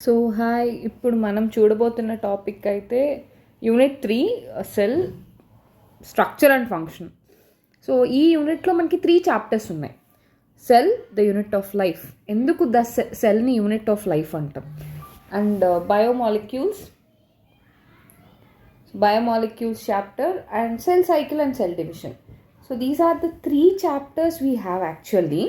So hi, ఇప్పుడు మనం చూడబోతున్న టాపిక్ అయితే unit 3 cell structure and function. So ఈ యూనిట్లో మనకి 3 చాప్టర్స్ ఉన్నాయి. Cell the unit of life, ఎందుకు సెల్ని యూనిట్ ఆఫ్ లైఫ్ అంటాం, and biomolecules chapter, and cell cycle and cell division. So these are the 3 chapters we have actually.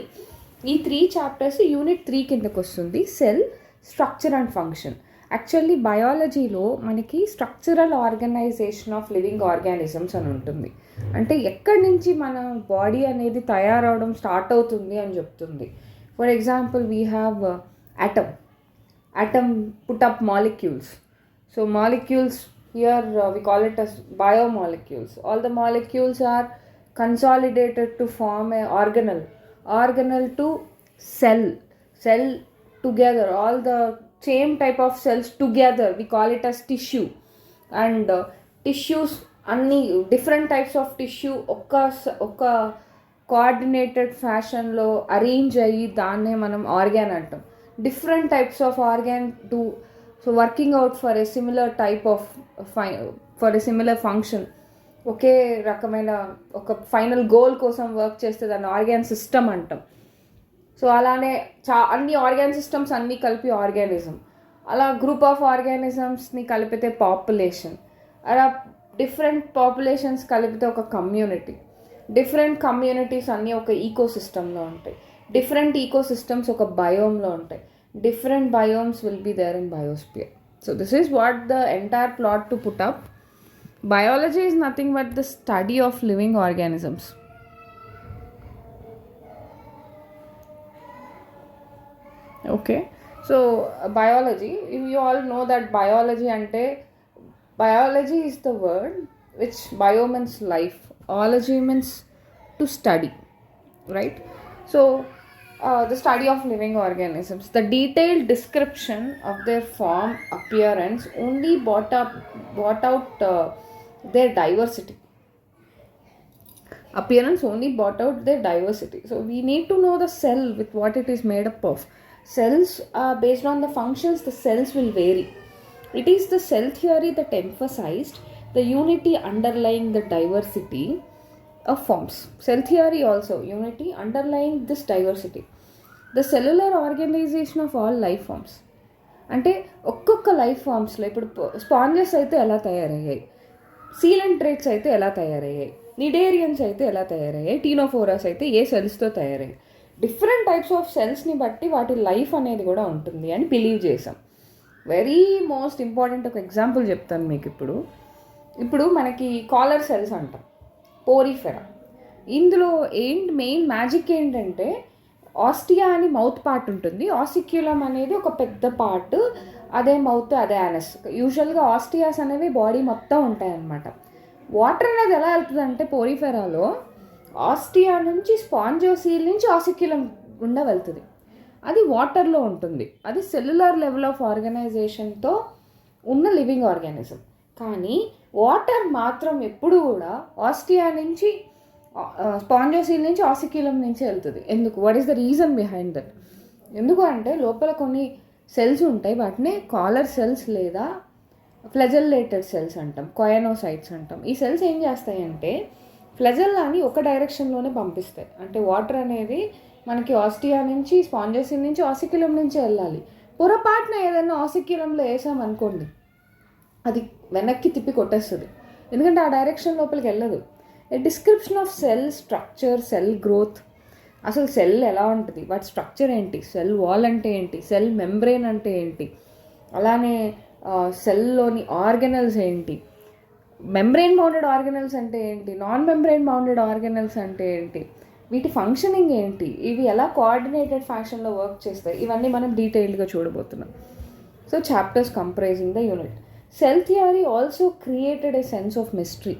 ఈ 3 chapters unit 3 కిందకు వస్తుంది, cell structure and function. Actually బయాలజీలో మనకి structural organisation of living organisms అని ఉంటుంది. అంటే ఎక్కడి నుంచి మన బాడీ అనేది తయారవడం స్టార్ట్ అవుతుంది అని చెప్తుంది. For example we have atom put up molecules. So molecules here we call it as biomolecules. All the molecules are consolidated to form a organelle to cell together, all the same type of cells together, we call it as tissue. And tissues అన్ని different types of tissue ఒక coordinated ఫ్యాషన్లో arrange అయ్యి దాన్నే మనం organ అంటాం. Different types of organ to working out for a similar type of for a similar function, ఒకే రకమైన ఒక ఫైనల్ గోల్ కోసం వర్క్ చేస్తే దాన్ని ఆర్గాన్ సిస్టమ్ అంటాం. సో అలానే అన్ని ఆర్గాన్ సిస్టమ్స్ అన్నీ కలిపి ఆర్గానిజం. అలా గ్రూప్ ఆఫ్ ఆర్గానిజమ్స్ని కలిపితే పాపులేషన్. అలా డిఫరెంట్ పాపులేషన్స్ కలిపితే ఒక కమ్యూనిటీ. డిఫరెంట్ కమ్యూనిటీస్ అన్నీ ఒక ఈకో సిస్టంలో ఉంటాయి. డిఫరెంట్ ఈకో సిస్టమ్స్ ఒక బయోమ్లో ఉంటాయి. Different biomes will be there in biosphere. So this is what the entire plot to put up. Biology is nothing but the study of living organisms. Okay, so biology, you all know that biology is the word which bio means life, ology means to study, right? So the study of living organisms, the detailed description of their form, appearance only brought out their diversity. So we need to know the cell with what it is made up of. Cells, based on the functions, the cells will vary. It is the cell theory that emphasized the unity underlying the diversity of forms. Cell theory also, unity underlying this diversity. The cellular organization of all life forms. అంటే ఒక్కొక్క life ఫామ్స్లో ఇప్పుడు sponges అయితే ఎలా తయారయ్యాయి, సీలంట్రేట్స్ అయితే ఎలా తయారయ్యాయి, cnidarians అయితే ఎలా తయారయ్యాయి, టీనోఫోరాస్ అయితే ఏ సెల్స్తో తయారయ్యాయి. డిఫరెంట్ టైప్స్ ఆఫ్ సెల్స్ని బట్టి వాటి లైఫ్ అనేది కూడా ఉంటుంది అని బిలీవ్ చేసాం. వెరీ మోస్ట్ ఇంపార్టెంట్ ఒక ఎగ్జాంపుల్ చెప్తాను మీకు. ఇప్పుడు మనకి కాలర్ సెల్స్ అంటాం, పోరిఫెరా. ఇందులో మెయిన్ మ్యాజిక్ ఏంటంటే ఆస్టియా అని మౌత్ పార్ట్ ఉంటుంది, ఆసిక్యులం అనేది ఒక పెద్ద పార్ట్, అదే మౌత్ అదే యానస్. యూజువల్గా ఆస్టియాస్ అనేవి బాడీ మొత్తం ఉంటాయన్నమాట. వాటర్ అనేది ఎలా వెళ్తుందంటే పోరిఫెరాలో ఆస్టియా నుంచి స్పాంజోసీల్ నుంచి ఆసిక్యులం గుండా వెళ్తుంది. అది వాటర్లో ఉంటుంది. అది సెల్యులర్ లెవెల్ ఆఫ్ ఆర్గనైజేషన్తో ఉన్న లివింగ్ ఆర్గానిజం. కానీ వాటర్ మాత్రం ఎప్పుడు కూడా ఆస్టియా నుంచి స్పాంజోసీల్ నుంచి ఆసిక్యులం నుంచి వెళ్తుంది. ఎందుకు? What is the reason behind that? ఎందుకు అంటే లోపల కొన్ని సెల్స్ ఉంటాయి, వాటిని కాలర్ సెల్స్ లేదా ఫ్లెజెల్లేటెడ్ సెల్స్ అంటాం, కొయానోసైట్స్ అంటాం. ఈ సెల్స్ ఏం చేస్తాయంటే ఫ్లెజెల్లాని ఒక డైరెక్షన్లోనే పంపిస్తాయి. అంటే వాటర్ అనేది మనకి ఆస్టియా నుంచి స్పాంజోసిల్ నుంచి ఆసిక్యులం నుంచి వెళ్ళాలి. పొరపాటున ఏదైనా ఆసిక్యులంలో వేసామనుకోండి, అది వెనక్కి తిప్పి కొట్టేస్తుంది, ఎందుకంటే ఆ డైరెక్షన్ లోపలికి వెళ్ళదు. A description of cell structure, cell growth, అసలు సెల్ ఎలా ఉంటుంది, వాటి స్ట్రక్చర్ ఏంటి, సెల్ వాల్ అంటే ఏంటి, సెల్ మెంబ్రెయిన్ అంటే ఏంటి, అలానే సెల్లోని ఆర్గనల్స్ ఏంటి, మెంబ్రెయిన్ బౌండెడ్ ఆర్గనల్స్ అంటే ఏంటి, నాన్ మెంబ్రెయిన్ బౌండెడ్ ఆర్గనల్స్ అంటే ఏంటి, వీటి ఫంక్షనింగ్ ఏంటి, ఇవి ఎలా కోఆర్డినేటెడ్ ఫ్యాషన్లో వర్క్ చేస్తాయి, ఇవన్నీ మనం డీటెయిల్డ్గా చూడబోతున్నాం. So chapters comprising the unit. Cell theory also created a sense of mystery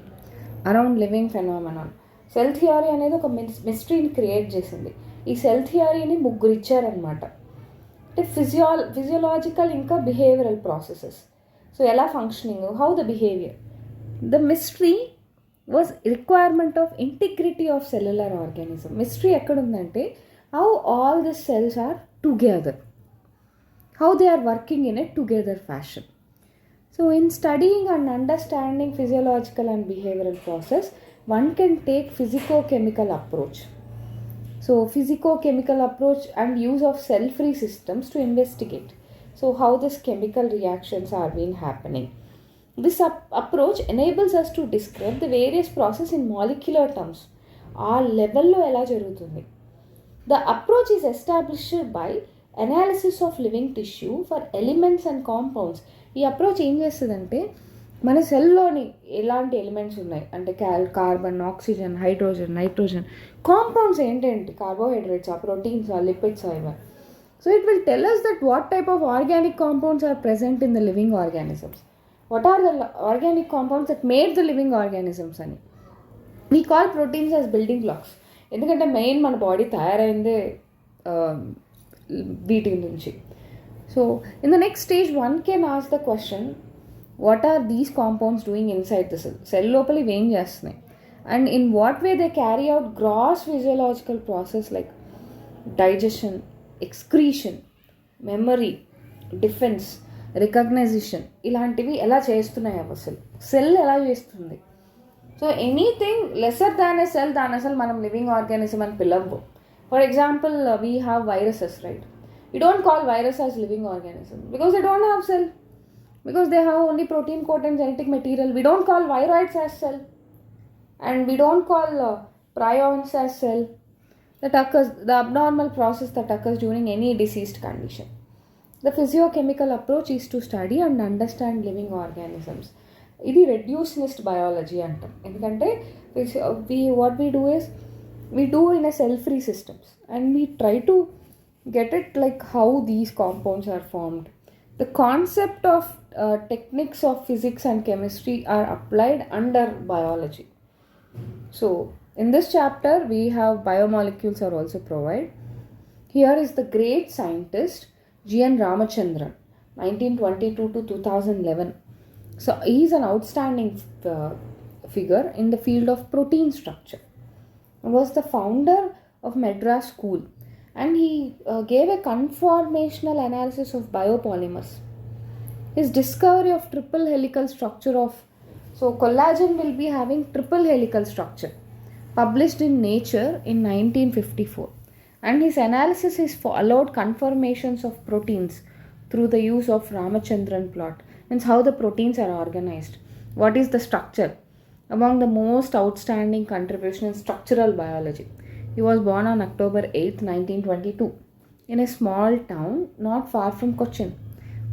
around living phenomenon. Cell theory అనేది ఒక మిస్టరీని క్రియేట్ చేసింది. ఈ సెల్ థియరీని ముగ్గురు ఇచ్చారనమాట. అంటే ఫిజియోలాజికల్ ఇంకా బిహేవియరల్ ప్రాసెసెస్. సో ఎలా functioning, how the behaviour. The mystery was requirement of integrity of cellular organism. Mystery ఎక్కడ ఉందంటే how all the cells are together. how they are working in a together fashion. So, in studying and understanding physiological and behavioral process, one can take physico-chemical approach. So, physico-chemical approach and use of cell-free systems to investigate. So, how this chemical reactions are being happening. This approach enables us to describe the various process in molecular terms. ఆ లెవెల్లో ఎలా జరుగుతుంది. The approach is established by analysis of living tissue for elements and compounds. ఈ approach ఏం చేస్తుందంటే మన సెల్లోని ఎలాంటి ఎలిమెంట్స్ ఉన్నాయి అంటే carbon, oxygen, hydrogen, nitrogen, compounds ఏంటేంటి, కార్బోహైడ్రేట్స్, ప్రోటీన్స్, లిపిడ్స్ ఇవన్నీ. So it will tell us that what type of organic compounds are present in the living organisms. What are the organic compounds that made the living organisms అని. We call proteins as building blocks. ఎందుకంటే main మన body తయారైందే వీటి నుంచి. So in the next stage one can ask the question, what are these compounds doing inside the cell. Cell లోపల ఇవి ఏం చేస్తున్నాయి and in what way they carry out gross physiological process like digestion, excretion, memory, defence, recognition ఇలాంటివి ఎలా చేస్తున్నాయి అసలు cell ఎలా చేస్తుంది. So anything lesser than a cell దాని అసలు మనం లివింగ్ ఆర్గానిజం అని పిలవ్వు. For example we have viruses, right? You don't call virus as living organism because they don't have cell, because they have only protein coat and genetic material. We don't call viroids as cell, and we don't call prions as cell. That occurs, the abnormal process that occurs during any diseased condition. The physiochemical approach is to study and understand living organisms. ఇది reductionist biology అంటాం. ఎందుకంటే what we do is we do in a cell free systems and we try to get it like how these compounds are formed. The concept of techniques of physics and chemistry are applied under biology. So in this chapter we have biomolecules are also provided. Here is the great scientist G.N. Ramachandran, 1922 to 2011. So he is an outstanding figure in the field of protein structure. He was the founder of Madras School and he gave a conformational analysis of biopolymers. His discovery of triple helical structure of, so collagen will be having triple helical structure, published in Nature in 1954. And his analysis is followed conformations of proteins through the use of Ramachandran plot. Means how the proteins are organized. What is the structure? Among the most outstanding contribution in structural biology. He was born on October 8, 1922 in a small town not far from Cochin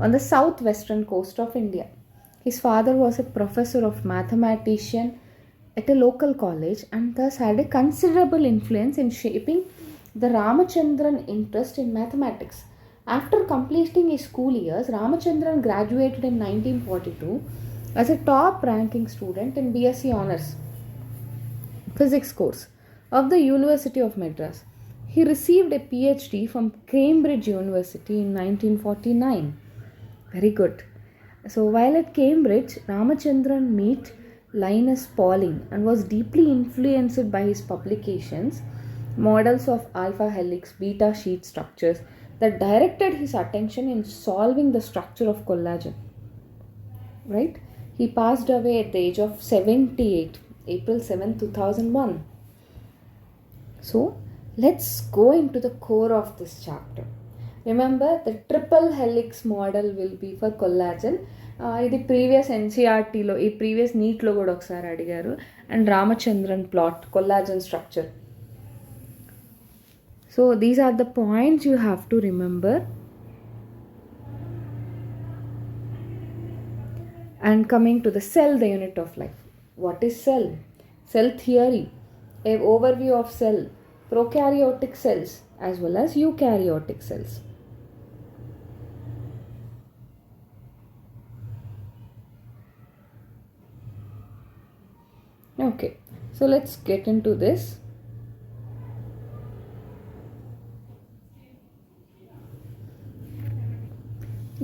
on the southwestern coast of India. His father was a professor of mathematician at a local college and thus had a considerable influence in shaping the Ramachandran interest in mathematics. After completing his school years, Ramachandran graduated in 1942 as a top-ranking student in BSc Honours Physics course of the University of Madras. He received a PhD from Cambridge University in 1949. Very good. So while at Cambridge, Ramachandran met Linus Pauling and was deeply influenced by his publications, models of alpha helix, beta sheet structures that directed his attention in solving the structure of collagen. Right? He passed away at the age of 78, April 7, 2001. So let's go into the core of this chapter. Remember, the triple helix model will be for collagen. ఇది previous ఎన్సీఆర్టీలో ఈ previous నీట్లో కూడా ఒకసారి అడిగారు. And Ramachandran plot collagen structure. So these are the points you have to remember. And coming to the cell, the unit of life. What is cell? Cell theory, an overview of cell, prokaryotic cells as well as eukaryotic cells. Okay, so let's get into this.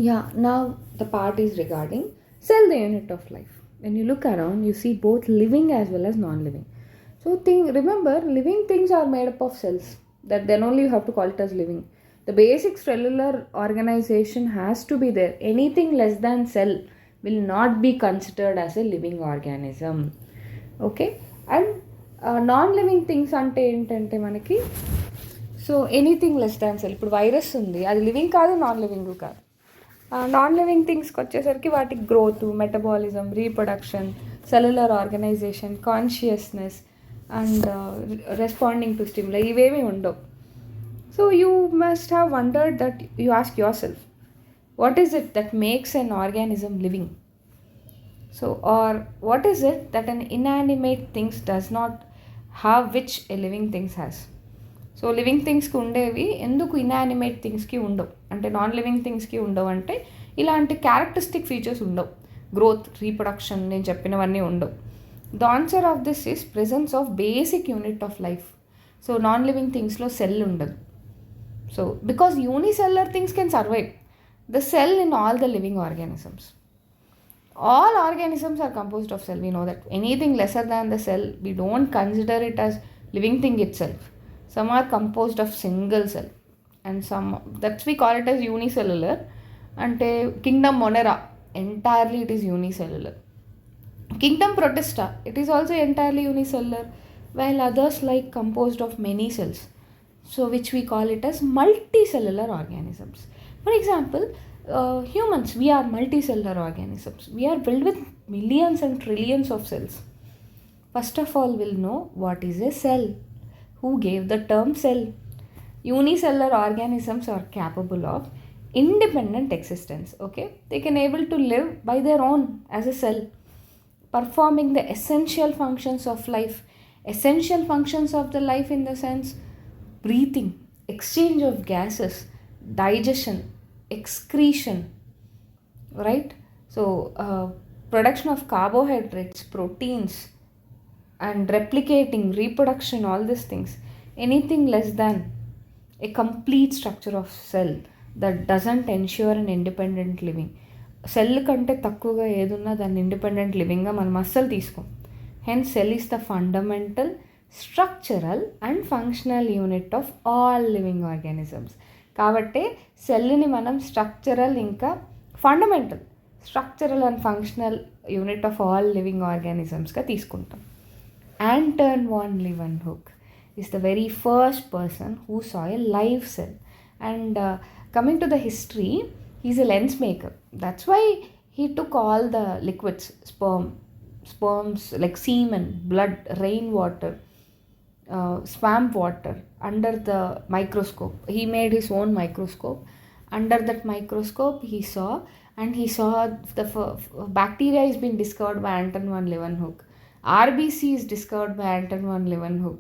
Yeah, now the part is regarding cell, the unit of life. When you look around, you see both living as well as non-living. So remember, living things are made up of cells. That then only you have to call it as living. The basic cellular organization has to be there. Anything less than cell will not be considered as a living organism. Okay, and non-living things ante entante manaki, so anything less than cell. ఇప్పుడు virus ఉంది, అది living కాదు, non living కాదు. Non living థింగ్స్కి వచ్చేసరికి వాటికి growth, metabolism, reproduction, cellular organisation, consciousness and responding to stimuli ఇవేమీ ఉండవు. So you must have wondered that you ask yourself, what is it that makes an organism living? So, or what is it that an inanimate things does not have which a living things has? So living థింగ్స్కి ఉండేవి ఎందుకు inanimate థింగ్స్కి ఉండవు, అంటే non living థింగ్స్కి ఉండవు అంటే ఇలాంటి characteristic features ఉండవు. Growth, reproduction నేను చెప్పినవన్నీ ఉండవు. The answer of this is presence of basic unit of life. So non living థింగ్స్లో సెల్ ఉండదు. So because unicellular things can survive, the cell in all the living organisms. All organisms are composed of cell. We know that anything lesser than the cell, we don't consider it as living thing itself. Some are composed of single cell and some, that's we call it as unicellular. Ante kingdom Monera, entirely it is unicellular. Kingdom Protista, it is also entirely unicellular, while others like composed of many cells, so which we call it as multicellular organisms. For example, humans, we are multicellular organisms. We are built with millions and trillions of cells. First of all, we'll know what is a cell. Who gave the term cell? Unicellular organisms are capable of independent existence. Okay, they can able to live by their own as a cell, performing the essential functions of life. Essential functions of the life in the sense breathing, exchange of gases, digestion, excretion, right? So production of carbohydrates, proteins, and replicating, reproduction, all these things. Anything less than a complete structure of cell that doesn't ensure an independent living. Cell కంటే తక్కువగా ఏదున్నా దాన్ని independent లివింగ్గా మనం అస్సలు తీసుకోం. Hence cell is the fundamental, structural and functional unit of all living organisms. కాబట్టి సెల్ని మనం స్ట్రక్చరల్ ఇంకా fundamental, structural and functional unit of all living ఆర్గానిజమ్స్గా తీసుకుంటాం. Anton von Leeuwenhoek is the very first person who saw a live cell. And coming to the history, he's a lens maker. That's why he took all the liquids, sperms like semen, blood, rainwater, swamp water under the microscope. He made his own microscope. Under that microscope he saw the bacteria has been discovered by Anton von Leeuwenhoek. RBC is discovered by Anton von Leeuwenhoek,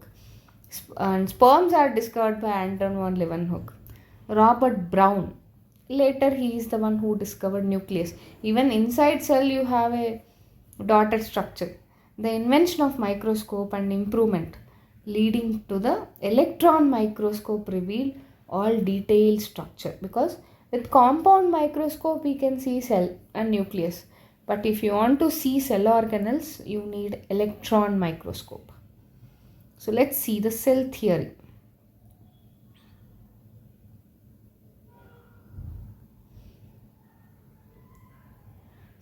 and sperms are discovered by Anton von Leeuwenhoek. Robert Brown, later he is the one who discovered nucleus. Even inside cell you have a dotted structure. The invention of microscope and improvement leading to the electron microscope revealed all detailed structure, because with compound microscope we can see cell and nucleus, but if you want to see cell organelles you need electron microscope. So let's see the cell theory.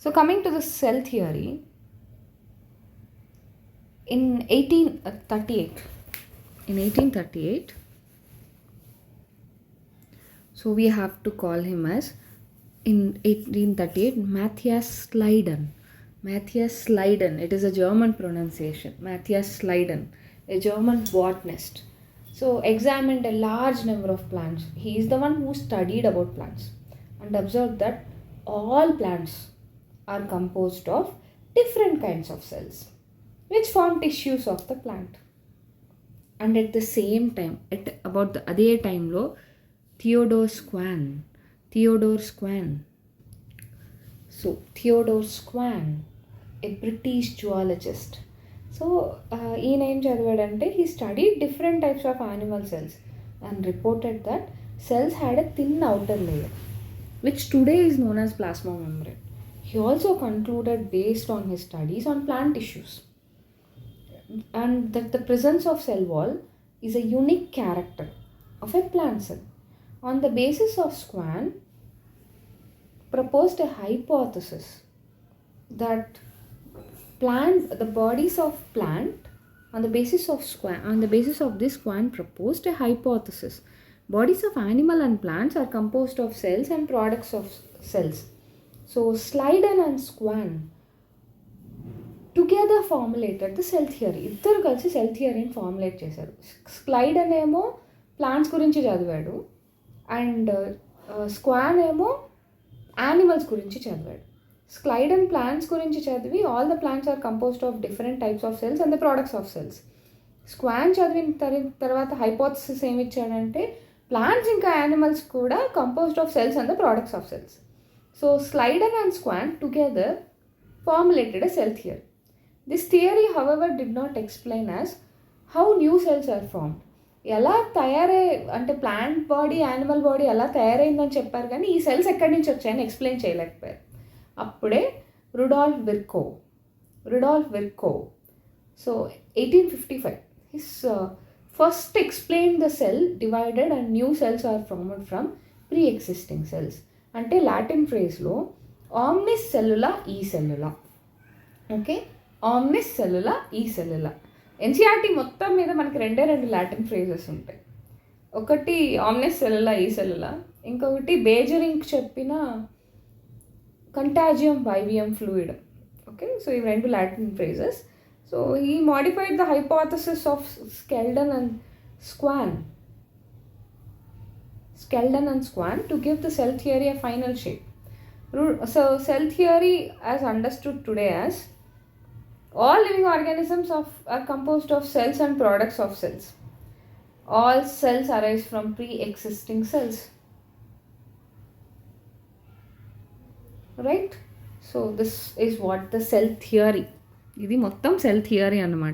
So coming to the cell theory, in 1838, so we have to call him as, in 1838, Matthias Leiden. It is a German pronunciation. Matthias Leiden, a German botanist. So examined a large number of plants. He is the one who studied about plants and observed that all plants are composed of different kinds of cells which form tissues of the plant. And at the same time, at about the adhe time lo, Theodore Schwann. So Theodore Schwann, a British zoologist. So ee name chadavadante, he studied different types of animal cells and reported that cells had a thin outer layer which today is known as plasma membrane. He also concluded, based on his studies on plant tissues, and that the presence of cell wall is a unique character of a plant cell. On the basis of Schwann, proposed a hypothesis that the bodies of plant, on the basis of this, Schwann proposed a hypothesis. Bodies of animal and plants are composed of cells and products of cells. So Schleiden and Schwann together formulated the cell theory. ఇద్దరు కలిసి cell థియరీని formulate చేశారు. స్క్లైడన్ ఏమో plants గురించి చదివాడు and Schwann ఏమో animals గురించి చదివాడు. స్క్లైడన్ plants గురించి చదివి all the plants are composed of different types of cells and the products of cells. Schwann చదివిన తర్వాత హైపోథసిస్ ఏమి ఇచ్చాడంటే ప్లాంట్స్ ఇంకా యానిమల్స్ కూడా composed of cells and the products of cells. So Schleiden and Schwann together formulated a cell theory. This theory, however, did not explain as how new cells are formed. ఎలా అంటే plant body animal body ఎలా తయారైందని చెప్పారు కానీ ఈ cells ఎక్కడి నుంచి వచ్చాయని explain చేయలేకపోయారు. అప్పుడే Rudolf Virchow so 1855 his first explain the cell divided and new cells are formed from pre existing cells. అంటే లాటిన్ ఫ్రేజ్లో ఆమ్నిస్ సెల్యులా ఈ సెల్యులా. ఓకే, ఆమ్నిస్ సెల్యులా ఈ సెల్యులా. ఎన్సీఆర్టీ మొత్తం మీద మనకి రెండు లాటిన్ ఫ్రేజెస్ ఉంటాయి. ఒకటి ఆమ్నిస్ సెల్యులా ఈ సెల్యులా, ఇంకొకటి బేజరింగ్ చెప్పిన కంటాజియం వైవియం ఫ్లూయిడ్. ఓకే, సో ఈ రెండు Latin phrases. So he modified the hypothesis of Schleiden and Schwann to give the cell theory a final shape. So cell theory as understood today as all living organisms are composed of cells and products of cells. All cells arise from pre-existing cells. Right? So this is what the cell theory. ఇది మొత్తం cell theory అన్నమాట.